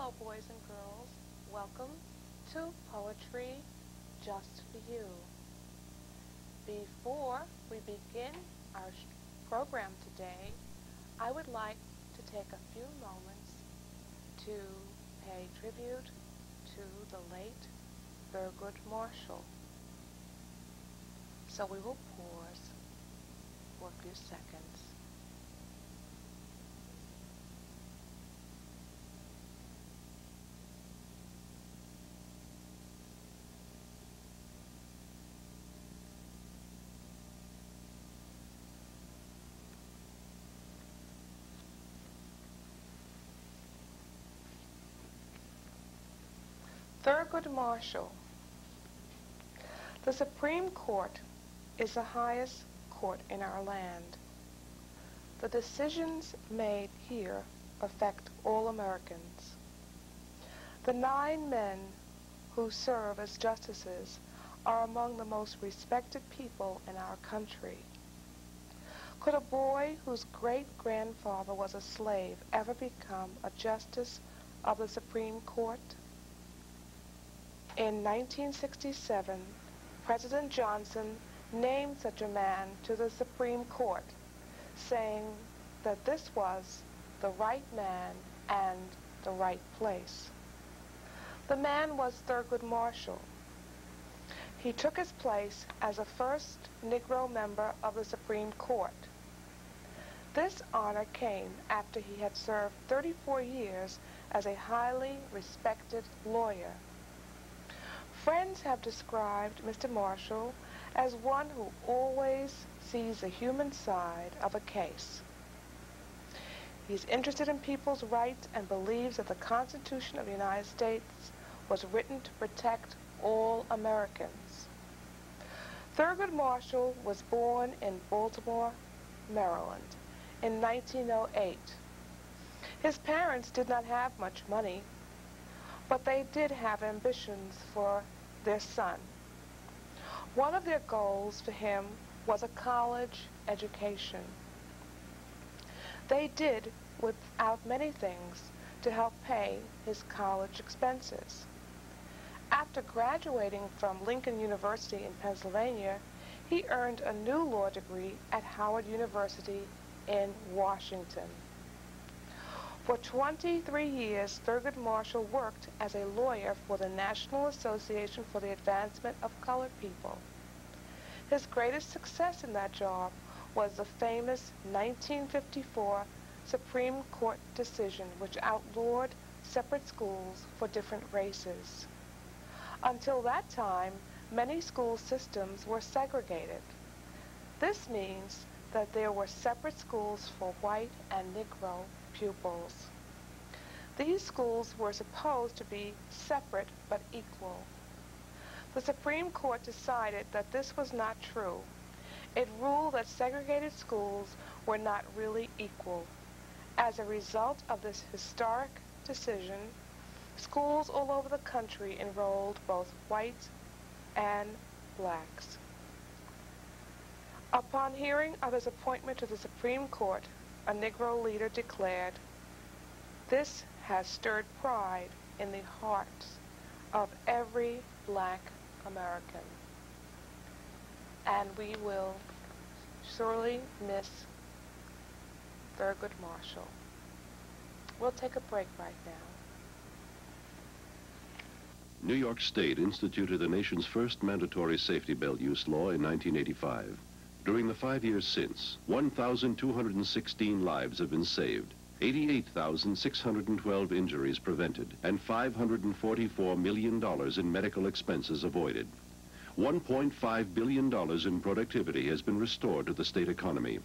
Hello, boys and girls. Welcome to Poetry Just for You. Before we begin our program today, I would like to take a few moments to pay tribute to the late Thurgood Marshall. So we will pause for a few seconds. Thurgood Marshall. The Supreme Court is the highest court in our land. The decisions made here affect all Americans. The 9 men who serve as justices are among the most respected people in our country. Could a boy whose great-grandfather was a slave ever become a justice of the Supreme Court? In 1967, President Johnson named such a man to the Supreme Court, saying that this was the right man and the right place. The man was Thurgood Marshall. He took his place as the first Negro member of the Supreme Court. This honor came after he had served 34 years as a highly respected lawyer. Friends have described Mr. Marshall as one who always sees the human side of a case. He's interested in people's rights and believes that the Constitution of the United States was written to protect all Americans. Thurgood Marshall was born in Baltimore, Maryland, in 1908. His parents did not have much money, but they did have ambitions for their son. One of their goals for him was a college education. They did without many things to help pay his college expenses. After graduating from Lincoln University in Pennsylvania, he earned a new law degree at Howard University in Washington. For 23 years, Thurgood Marshall worked as a lawyer for the National Association for the Advancement of Colored People. His greatest success in that job was the famous 1954 Supreme Court decision which outlawed separate schools for different races. Until that time, many school systems were segregated. This means that there were separate schools for white and Negro pupils. These schools were supposed to be separate but equal. The Supreme Court decided that this was not true. It ruled that segregated schools were not really equal. As a result of this historic decision, schools all over the country enrolled both whites and blacks. Upon hearing of his appointment to the Supreme Court, a Negro leader declared, "This has stirred pride in the hearts of every black American." And we will surely miss Thurgood Marshall. We'll take a break right now. New York State instituted the nation's first mandatory safety belt use law in 1985. During the 5 years since, 1,216 lives have been saved, 88,612 injuries prevented, and $544 million in medical expenses avoided. $1.5 billion in productivity has been restored to the state economy.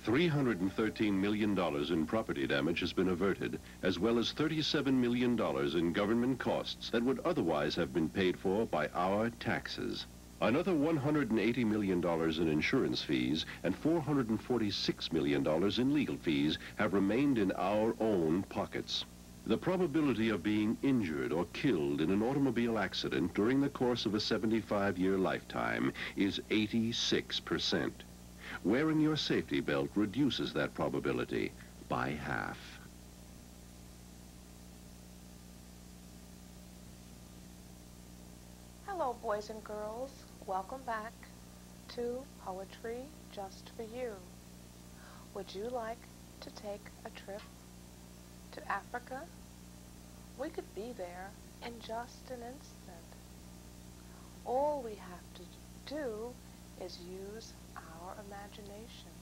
$313 million in property damage has been averted, as well as $37 million in government costs that would otherwise have been paid for by our taxes. Another $180 million in insurance fees and $446 million in legal fees have remained in our own pockets. The probability of being injured or killed in an automobile accident during the course of a 75-year lifetime is 86%. Wearing your safety belt reduces that probability by half. Hello, boys and girls. Welcome back to Poetry Just for You. Would you like to take a trip to Africa? We could be there in just an instant. All we have to do is use our imagination,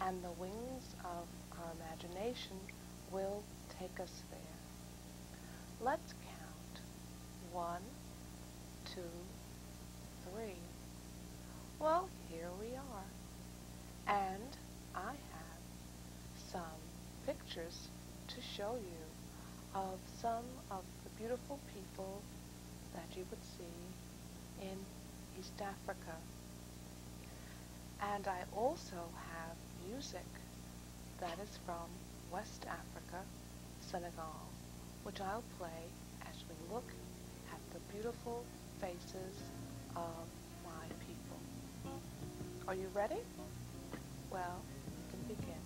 and the wings of our imagination will take us there. Let's count. 1, 2, 3. Well, here we are. And I have some pictures to show you of some of the beautiful people that you would see in East Africa. And I also have music that is from West Africa, Senegal, which I'll play as we look at the beautiful faces of my people. Are you ready? Well, we can begin.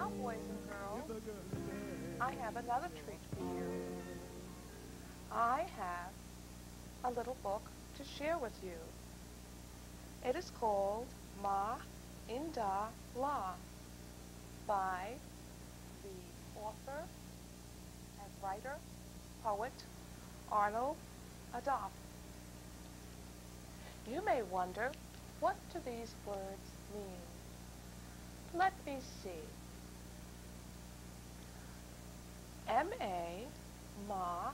Now, boys and girls, I have another treat for you. I have a little book to share with you. It is called Ma Inda La by the author and writer, poet, Arnold Adolph. You may wonder, what do these words mean? Let me see. M-A, Ma,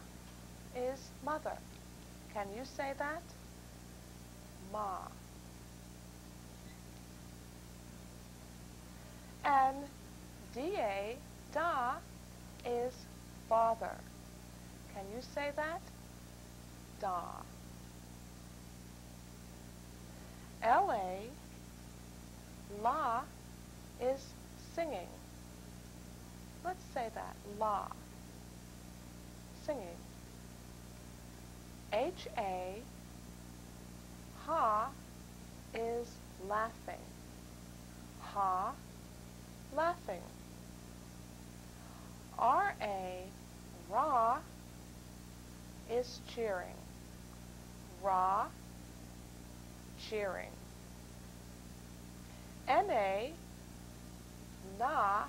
is mother. Can you say that? Ma. And D-A, Da, is father. Can you say that? Da. L-A, La, is singing. Let's say that, La. Singing. H-A, Ha, is laughing. Ha, laughing. R-A, ra, is cheering. Ra, cheering. N-A, na,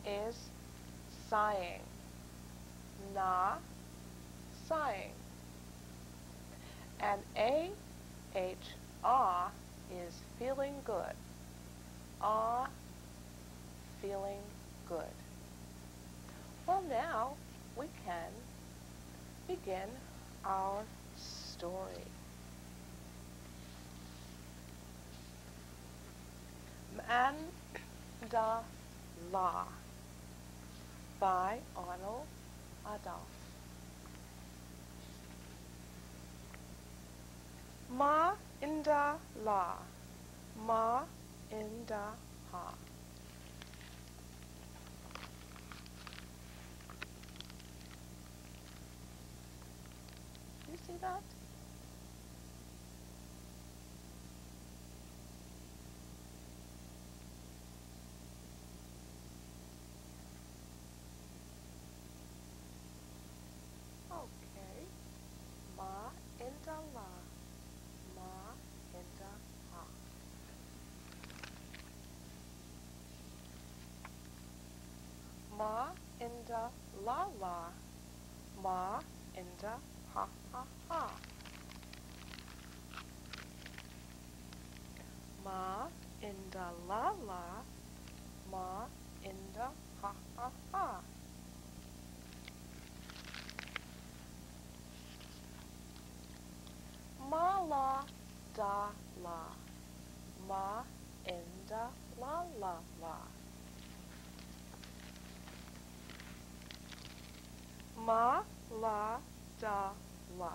is sighing. Na, sighing. And A-H-R is feeling good. Ah, feeling good. Well, now we can begin our story. Mandala by Arnold Adolph. Ma inda la, ma inda ha. You see that? Okay. Ma inda la, ma inda ha. Ma inda la la, ma inda ha ha ha. Ma inda la la, ma inda ha ha ha. Ma la da la, ma inda la la la. Ma la da la,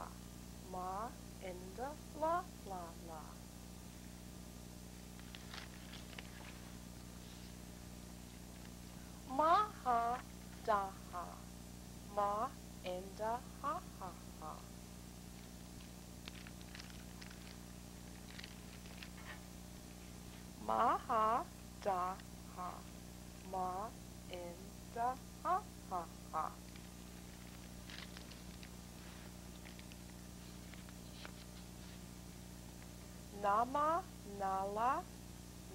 ma inda la la la. Ma ha da ha, ma inda ha ha ha. Ma ha da ha, ma inda ha ha ha. Nama, nala,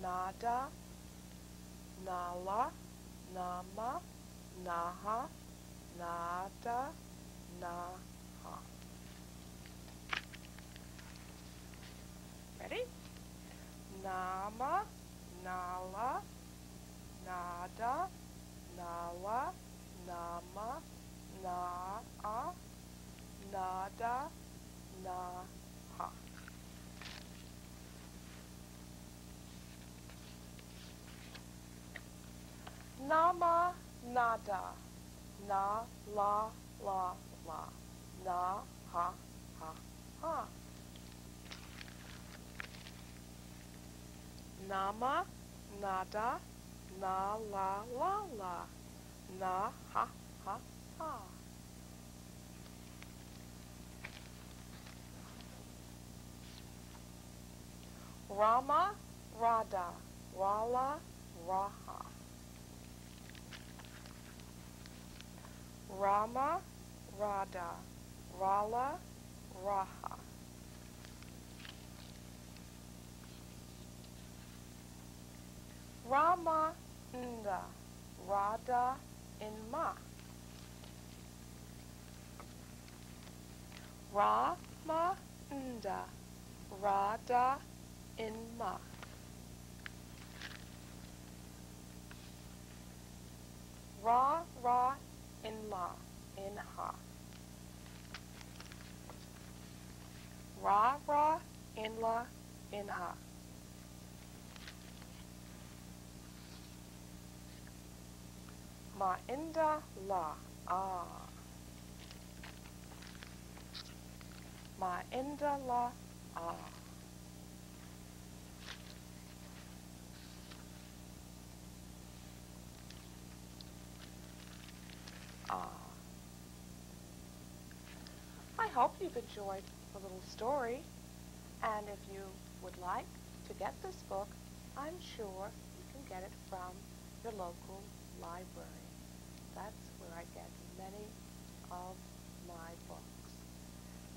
nada, nala, nama, naha, nada, naha. Ready? Nama, nala, nada, nala, nama, naa, nada, naha. Nama, nada, na, la, la, la, na, ha, ha, ha. Nama, nada, na, la, la, la, na, ha, ha, ha. Rama, rada, rala, raha. Rama, rada, rala, raha. Rama, nda, rada, inma. Rama, nda, rada, inma. Ra, ra, inla, inha. Ra, ra, inla, inha. Ma inda la, ah. Ma inda la, ah. Ah. I hope you've enjoyed the little story, and if you would like to get this book, I'm sure you can get it from your local library. That's where I get many of my books.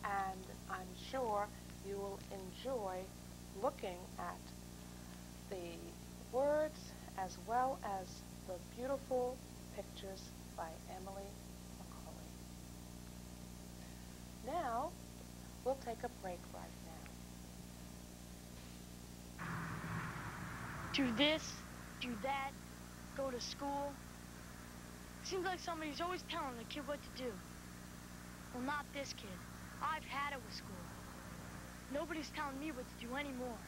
And I'm sure you will enjoy looking at the words as well as the beautiful pictures by Emily McCully. Now, we'll take a break right now. Do this, do that, go to school. Seems like somebody's always telling the kid what to do. Well, not this kid. I've had it with school. Nobody's telling me what to do anymore.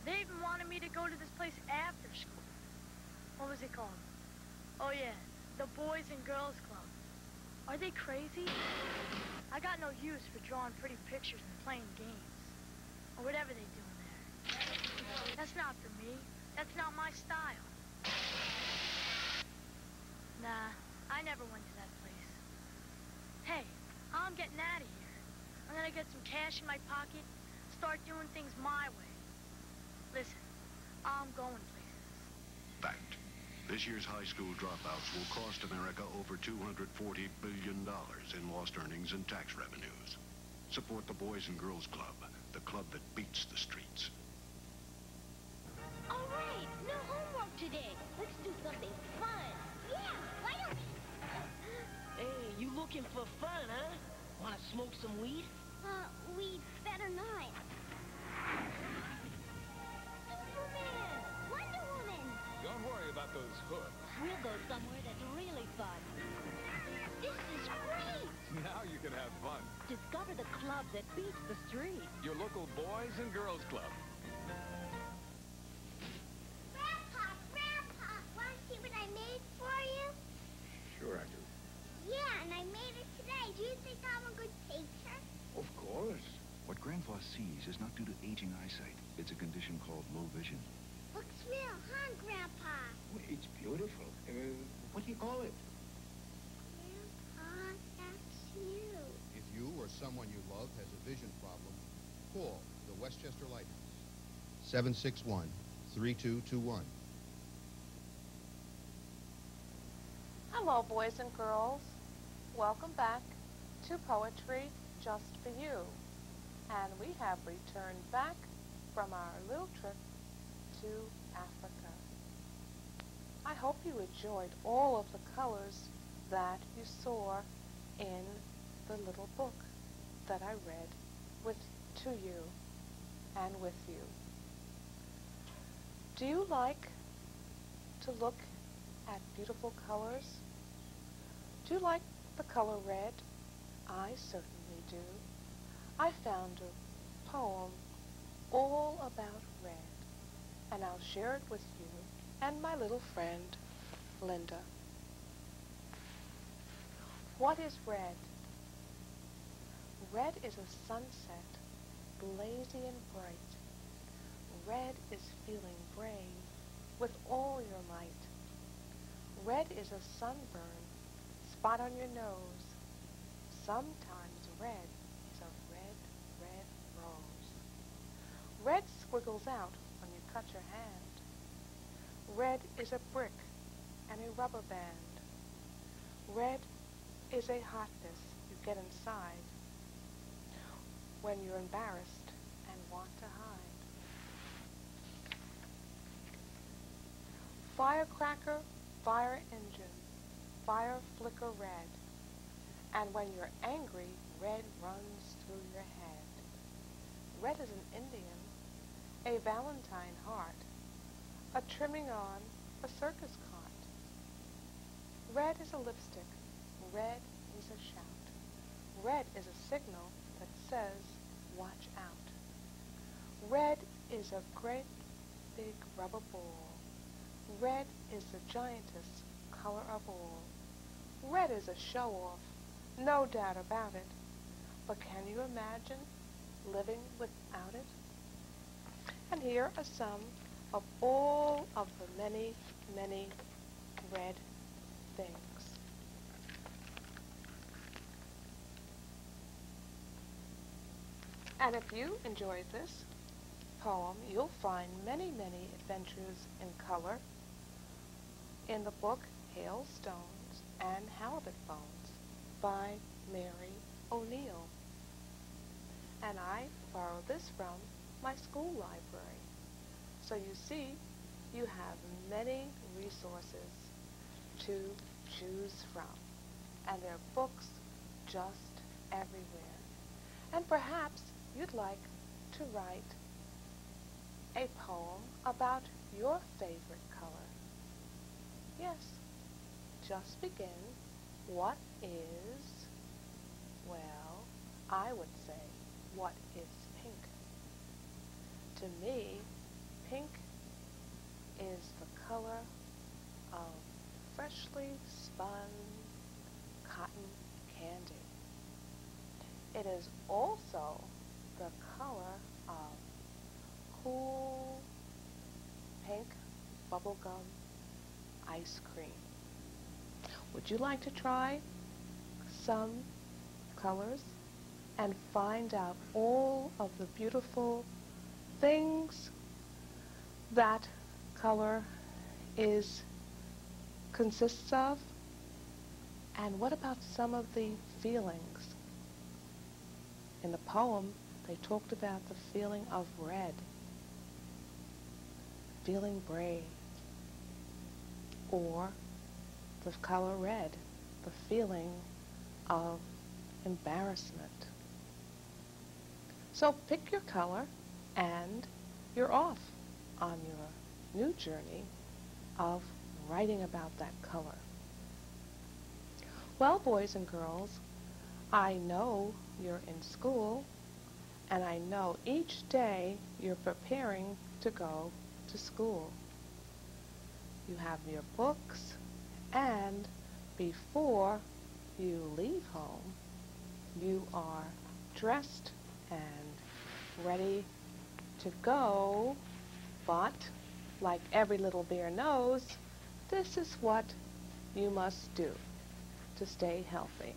They even wanted me to go to this place after school. What was it called? Oh yeah, the Boys and Girls Club. Are they crazy? I got no use for drawing pretty pictures and playing games. Or whatever they do in there. That's not for me. That's not my style. Nah, I never went to that place. Hey, I'm getting out of here. I'm gonna get some cash in my pocket, start doing things my way. Listen, I'm going places. Fact. This year's high school dropouts will cost America over $240 billion in lost earnings and tax revenues. Support the Boys and Girls Club, the club that beats the streets. All right, no homework today. Let's do something fun. Yeah, why don't we? Hey, you looking for fun, huh? Wanna smoke some weed? We better not. Superman! Wonder Woman! Don't worry about those hoods. We'll go somewhere that's really fun. This is great! Now you can have fun. Discover the club that beats the street. Your local Boys and Girls Club. Grandpa, want to see what I made for you? Sure I do. Yeah, and I made it today. Do you think I'm a good teacher? Of course. What Grandpa sees is not due to aging eyesight. It's a condition called low vision. Looks real, huh, Grandpa? Well, it's beautiful. What do you call it? Grandpa, that's you. If you or someone you love has a vision problem, call the Westchester Lighthouse. 761-3221. Hello, boys and girls. Welcome back to Poetry Just for You. And we have returned back from our little trip to Africa. I hope you enjoyed all of the colors that you saw in the little book that I read to you and with you. Do you like to look at beautiful colors? Do you like the color red? I certainly do. I found a poem all about red, and I'll share it with you and my little friend, Linda. What is red? Red is a sunset, blazy and bright. Red is feeling brave with all your might. Red is a sunburn, spot on your nose. Sometimes red is a red, red rose. Red squiggles out when you cut your hand. Red is a brick and a rubber band. Red is a hotness you get inside when you're embarrassed and want to hide. Firecracker, fire engine, fire flicker red. And when you're angry, red runs through your head. Red is an Indian, a valentine heart, a trimming on a circus cart. Red is a lipstick, red is a shout. Red is a signal that says, watch out. Red is a great big rubber ball. Red is the giantest color of all. Red is a show-off, no doubt about it. But can you imagine living without it? And here are some of all of the many, many red things. And if you enjoyed this poem, you'll find many, many adventures in color in the book Hailstones and Halibut Bones by Mary O'Neill. And I borrowed this from my school library. So you see, you have many resources to choose from. And there are books just everywhere. And perhaps you'd like to write a poem about your favorite color. Yes, just begin. What is, well, I would say, what is pink? To me, pink is the color of freshly spun cotton candy. It is also the color of cool pink bubblegum ice cream. Would you like to try some colors and find out all of the beautiful things that color consists of? And what about some of the feelings? In the poem, they talked about the feeling of red, feeling brave, or the color red, the feeling of embarrassment. So pick your color and you're off on your new journey of writing about that color. Well, boys and girls, I know you're in school, and I know each day you're preparing to go to school. You have your books, and before you leave home, you are dressed and ready to go, but like every little bear knows, this is what you must do to stay healthy.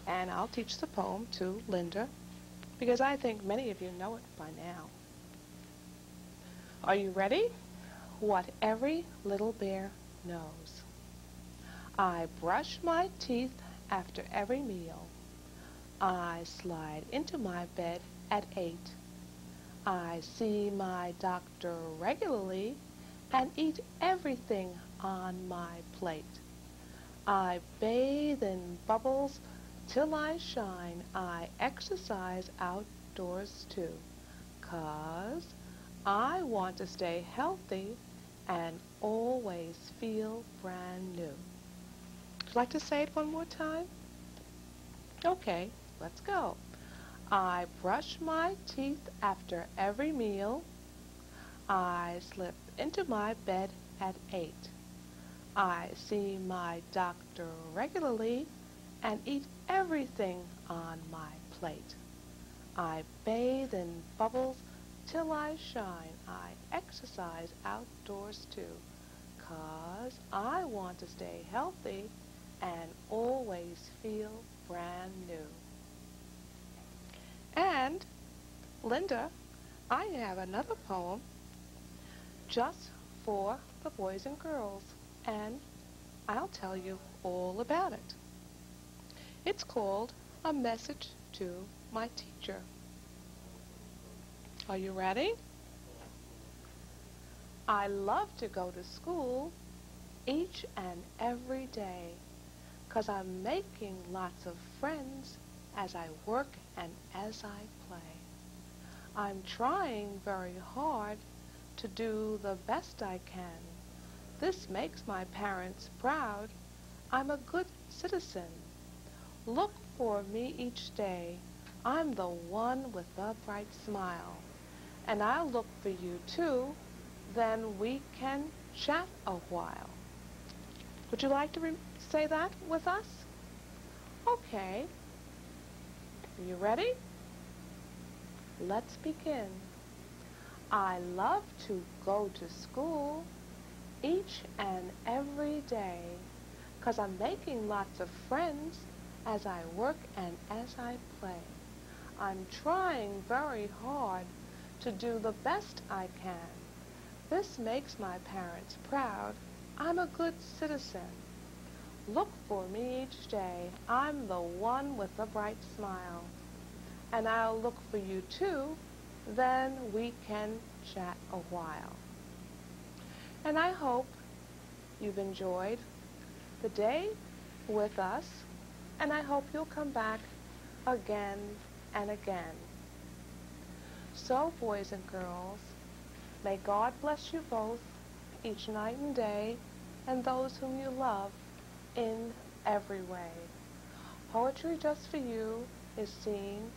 And I'll teach the poem to Linda, because I think many of you know it by now. Are you ready? What every little bear knows. I brush my teeth after every meal. I slide into my bed at 8. I see my doctor regularly and eat everything on my plate. I bathe in bubbles till I shine. I exercise outdoors too, 'cause I want to stay healthy and always feel brand new. Would you like to say it one more time? Okay, let's go. I brush my teeth after every meal. I slip into my bed at 8. I see my doctor regularly and eat everything on my plate. I bathe in bubbles till I shine. I exercise outdoors too, 'cause I want to stay healthy and always feel brand new. And, Linda, I have another poem just for the boys and girls, and I'll tell you all about it. It's called A Message to My Teacher. Are you ready? I love to go to school each and every day, 'cause I'm making lots of friends as I work and as I play. I'm trying very hard to do the best I can. This makes my parents proud. I'm a good citizen. Look for me each day. I'm the one with the bright smile. And I'll look for you too. Then we can chat a while. Would you like to say that with us? Okay. Are you ready? Let's begin. I love to go to school each and every day, 'cause I'm making lots of friends as I work and as I play. I'm trying very hard to do the best I can. This makes my parents proud. I'm a good citizen. Look for me each day. I'm the one with the bright smile. And I'll look for you too, then we can chat a while. And I hope you've enjoyed the day with us, and I hope you'll come back again and again. So, boys and girls, may God bless you both each night and day, and those whom you love in every way. Poetry Just for You is seen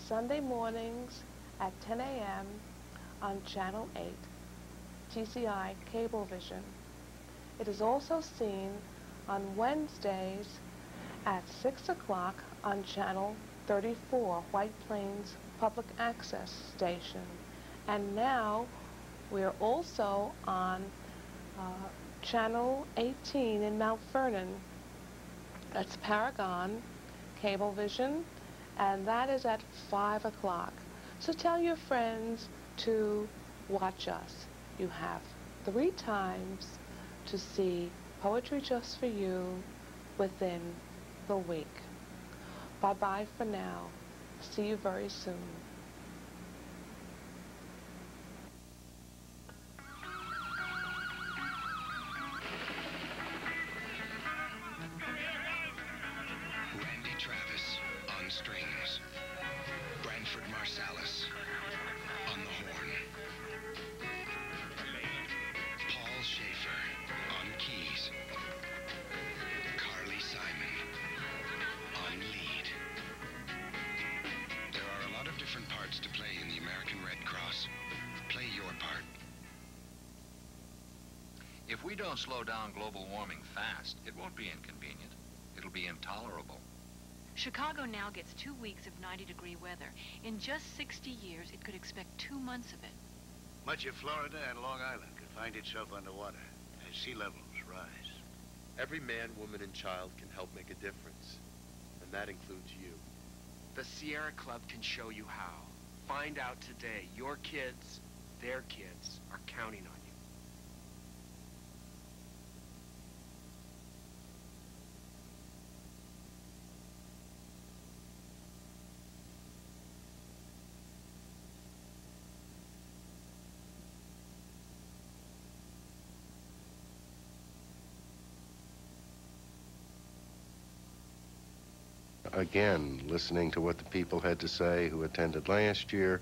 Sunday mornings at 10 a.m. on Channel 8, TCI Cablevision. It is also seen on Wednesdays at 6 o'clock on Channel 34, White Plains Public Access Station. And now we're also on Channel 18 in Mount Vernon. That's Paragon Cablevision, and that is at 5 o'clock. So tell your friends to watch us. You have 3 times to see Poetry Just for You within the week. Bye-bye for now. See you very soon. Randy Travis on strings. Branford Marsalis on the horn. Paul Schaefer on keys. Carly Simon on lead. There are a lot of different parts to play in the American Red Cross. Play your part. If we don't slow down global warming fast, it won't be inconvenient. It'll be intolerable. Chicago now gets 2 weeks of 90-degree weather. In just 60 years, it could expect 2 months of it. Much of Florida and Long Island could find itself underwater as sea levels rise. Every man, woman, and child can help make a difference, and that includes you. The Sierra Club can show you how. Find out today. Your kids, their kids, are counting on you. Again, listening to what the people had to say who attended last year.